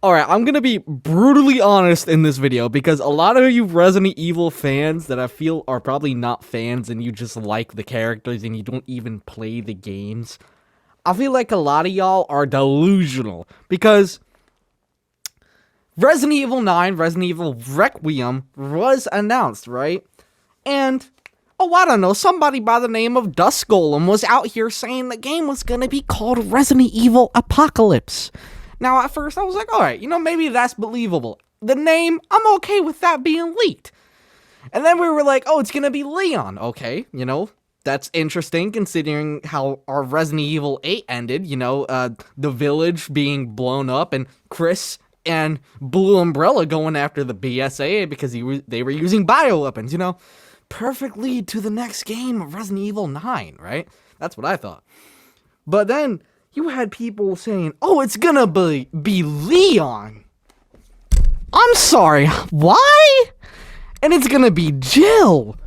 Alright, I'm gonna be brutally honest in this video because a lot of you Resident Evil fans that I feel are probably not fans and you just like the characters and you don't even play the games. I feel like a lot of y'all are delusional because Resident Evil 9, Resident Evil Requiem was announced, right? And, oh, I don't know, somebody by the name of Dust Golem was out here saying the game was gonna be called Resident Evil Apocalypse. Now, at first, I was like, alright, maybe that's believable. The name, I'm okay with that being leaked. And then we were like, oh, it's gonna be Leon. Okay, that's interesting considering how our Resident Evil 8 ended, the village being blown up and Chris and Blue Umbrella going after the BSAA because they were using bioweapons, perfect lead to the next game of Resident Evil 9, right? That's what I thought. But then you had people saying, oh, it's gonna be Leon. I'm sorry, why? And it's gonna be Jill.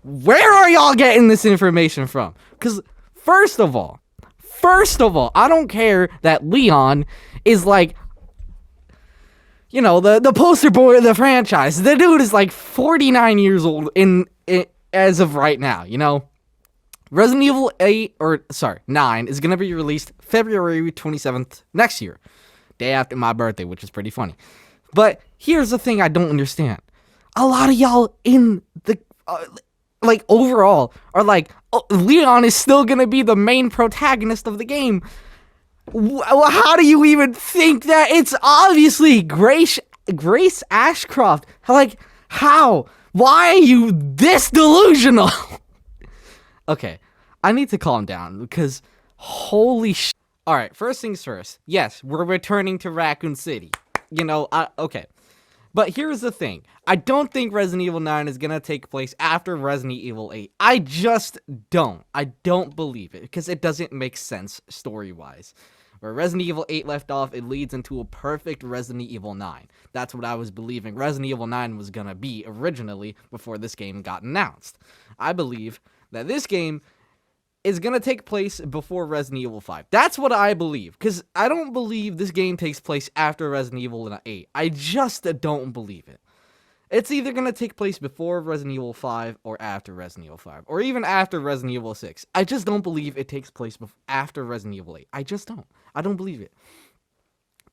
Where are y'all getting this information from? Because first of all, I don't care that Leon is like, the poster boy of the franchise. The dude is like 49 years old as of right now, Resident Evil 9 is going to be released February 27th next year. Day after my birthday, which is pretty funny. But here's the thing I don't understand. A lot of y'all in the, overall are like, oh, Leon is still going to be the main protagonist of the game. How do you even think that? It's obviously Grace Ashcroft. Like, how? Why are you this delusional? Okay, I need to calm down because holy sh... Alright, first things first. Yes, we're returning to Raccoon City. Okay. But here's the thing. I don't think Resident Evil 9 is going to take place after Resident Evil 8. I just don't. I don't believe it because it doesn't make sense story-wise. Where Resident Evil 8 left off, it leads into a perfect Resident Evil 9. That's what I was believing Resident Evil 9 was going to be originally before this game got announced. I believe that this game is going to take place before Resident Evil 5. That's what I believe, because I don't believe this game takes place after Resident Evil 8. I just don't believe it. It's either going to take place before Resident Evil 5 or after Resident Evil 5, or even after Resident Evil 6. I just don't believe it takes place after Resident Evil 8. I just don't. I don't believe it.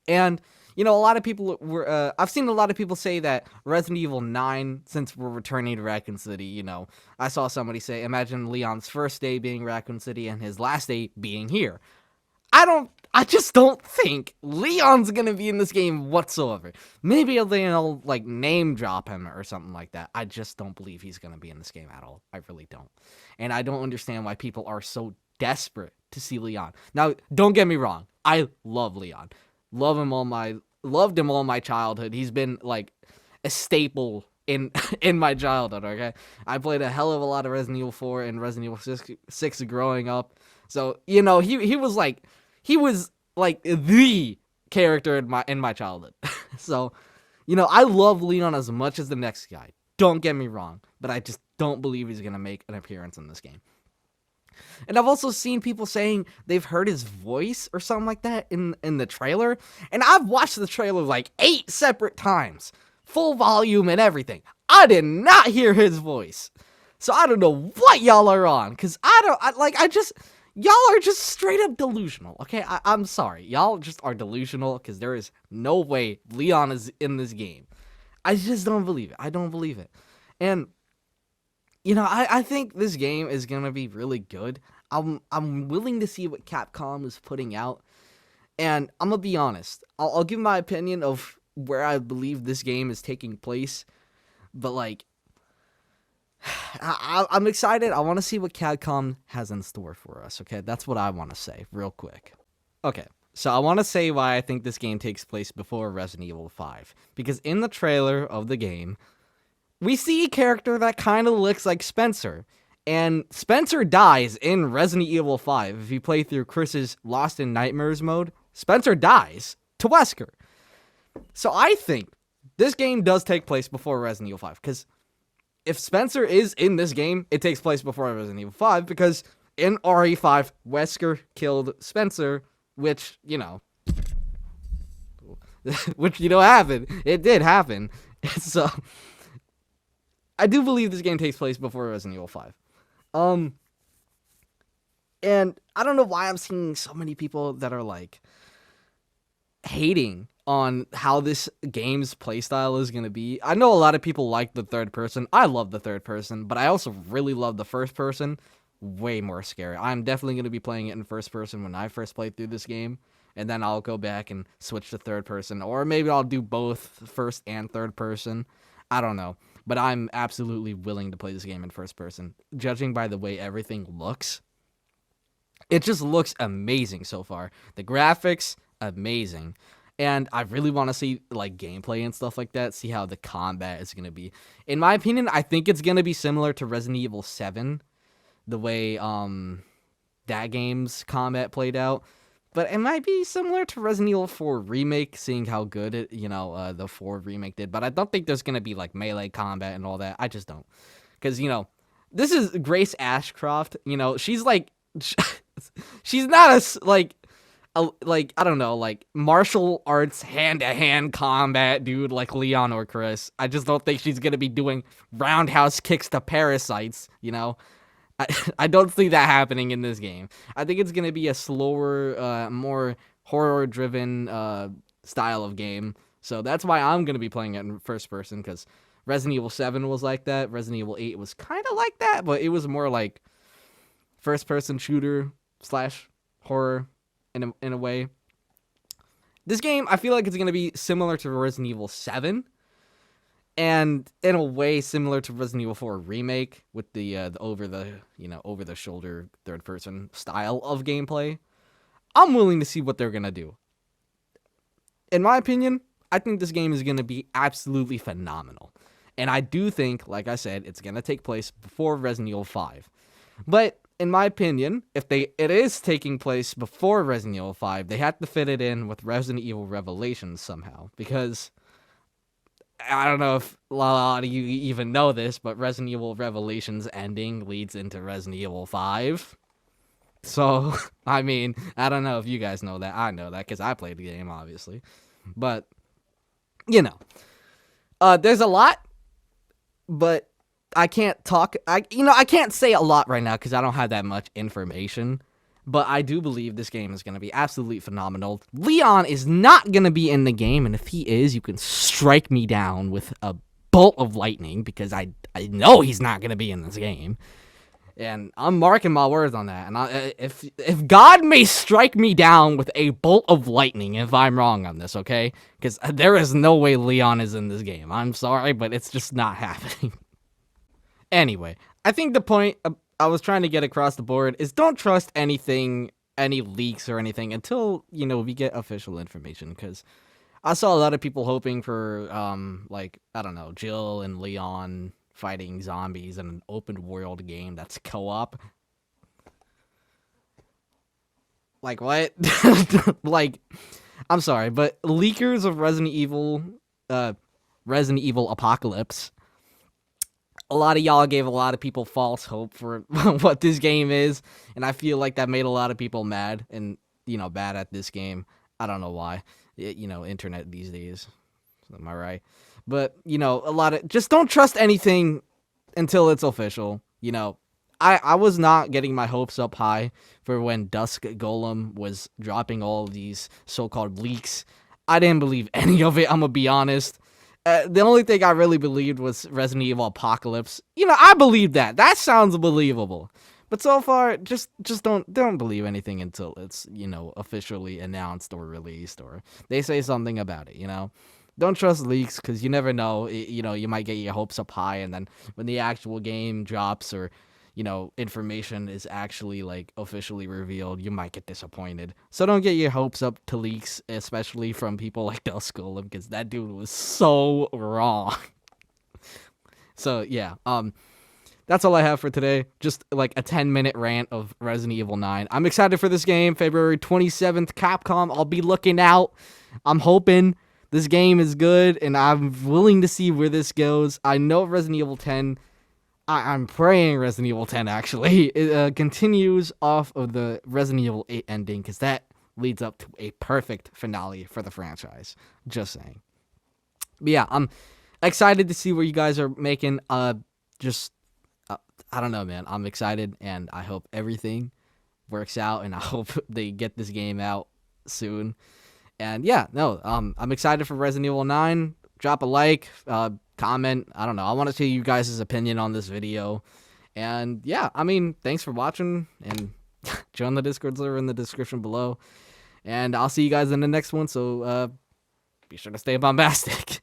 And a lot of people were, I've seen a lot of people say that Resident Evil 9, since we're returning to Raccoon City, I saw somebody say, imagine Leon's first day being Raccoon City and his last day being here. I just don't think Leon's gonna be in this game whatsoever. Maybe they'll, name drop him or something like that. I just don't believe he's gonna be in this game at all. I really don't. And I don't understand why people are so desperate to see Leon. Now, don't get me wrong. I love Leon. Loved him all my childhood. He's been a staple in my childhood, okay? I played a hell of a lot of Resident Evil 4 and Resident Evil 6 growing up. So, he was the character in my childhood. So, I love Leon as much as the next guy. Don't get me wrong, but I just don't believe he's going to make an appearance in this game. And I've also seen people saying they've heard his voice or something like that in the trailer. And I've watched the trailer 8 separate times. Full volume and everything. I did not hear his voice. So I don't know what y'all are on. Because y'all are just straight up delusional. Okay, I'm sorry. Y'all just are delusional because there is no way Leon is in this game. I just don't believe it. I don't believe it. And I think this game is going to be really good. I'm willing to see what Capcom is putting out. And I'm going to be honest. I'll give my opinion of where I believe this game is taking place. But, I'm excited. I want to see what Capcom has in store for us, okay? That's what I want to say real quick. Okay, so I want to say why I think this game takes place before Resident Evil 5. Because in the trailer of the game, we see a character that kind of looks like Spencer. And Spencer dies in Resident Evil 5. If you play through Chris's Lost in Nightmares mode, Spencer dies to Wesker. So I think this game does take place before Resident Evil 5. Because if Spencer is in this game, it takes place before Resident Evil 5. Because in RE5, Wesker killed Spencer, which, which happened. It did happen. So I do believe this game takes place before Resident Evil 5. And I don't know why I'm seeing so many people that are like hating on how this game's playstyle is going to be. I know a lot of people like the third person. I love the third person, but I also really love the first person. Way more scary. I'm definitely going to be playing it in first person when I first played through this game, and then I'll go back and switch to third person, or maybe I'll do both first and third person. I don't know, but I'm absolutely willing to play this game in first person. Judging by the way everything looks, it just looks amazing so far. The graphics, amazing. And I really want to see like gameplay and stuff like that, see how the combat is going to be. In my opinion, I think it's going to be similar to Resident Evil 7, the way that game's combat played out. But it might be similar to Resident Evil 4 Remake, seeing how good it, the 4 Remake did. But I don't think there's going to be like melee combat and all that. I just don't. Because, this is Grace Ashcroft. She's like, she's not I don't know, like martial arts hand-to-hand combat dude like Leon or Chris. I just don't think she's gonna be doing roundhouse kicks to parasites, I don't see that happening in this game. I think it's gonna be a slower, more horror-driven style of game. So that's why I'm gonna be playing it in first person, because Resident Evil 7 was like that. Resident Evil 8 was kind of like that, but it was more like first-person shooter / horror. In a way, this game I feel like it's gonna be similar to Resident Evil 7, and in a way similar to Resident Evil 4 Remake with the over the shoulder third person style of gameplay. I'm willing to see what they're gonna do. In my opinion, I think this game is gonna be absolutely phenomenal, and I do think, like I said, it's gonna take place before Resident Evil 5, but in my opinion, if it is taking place before Resident Evil 5, they have to fit it in with Resident Evil Revelations somehow. Because, I don't know if a lot of you even know this, but Resident Evil Revelations ending leads into Resident Evil 5. So, I mean, I don't know if you guys know that. I know that because I played the game, obviously. But, there's a lot, but I can't talk. I can't say a lot right now because I don't have that much information. But I do believe this game is going to be absolutely phenomenal. Leon is not going to be in the game, and if he is, you can strike me down with a bolt of lightning because I know he's not going to be in this game. And I'm marking my words on that. And if God may strike me down with a bolt of lightning if I'm wrong on this, okay? Because there is no way Leon is in this game. I'm sorry, but it's just not happening. Anyway, I think the point I was trying to get across the board is don't trust anything, any leaks or anything until, we get official information. Because I saw a lot of people hoping for, I don't know, Jill and Leon fighting zombies in an open world game that's co-op. Like, what? Like, I'm sorry, but leakers of Resident Evil Apocalypse, a lot of y'all gave a lot of people false hope for what this game is, and I feel like that made a lot of people mad and, bad at this game. I don't know why. Internet these days. Am I right? But, just don't trust anything until it's official. I was not getting my hopes up high for when Dusk Golem was dropping all of these so-called leaks. I didn't believe any of it, I'm gonna be honest. The only thing I really believed was Resident Evil Apocalypse. I believe that. That sounds believable. But so far, just don't believe anything until it's, officially announced or released or they say something about it, Don't trust leaks because you never know. You might get your hopes up high, and then when the actual game drops or, information is actually, officially revealed, you might get disappointed. So don't get your hopes up to leaks, especially from people like Dusk Golem, because that dude was so wrong. So, yeah, that's all I have for today. Just, a 10-minute rant of Resident Evil 9. I'm excited for this game. February 27th, Capcom. I'll be looking out. I'm hoping this game is good, and I'm willing to see where this goes. I know Resident Evil 10... I'm praying Resident Evil 10, actually, it continues off of the Resident Evil 8 ending, because that leads up to a perfect finale for the franchise. Just saying. But yeah, I'm excited to see what you guys are making. I don't know, man. I'm excited, and I hope everything works out, and I hope they get this game out soon. And yeah, no, I'm excited for Resident Evil 9. Drop a like, comment. I don't know. I want to see you guys' opinion on this video. And yeah, I mean, thanks for watching, and join the Discord server in the description below. And I'll see you guys in the next one, so be sure to stay bombastic.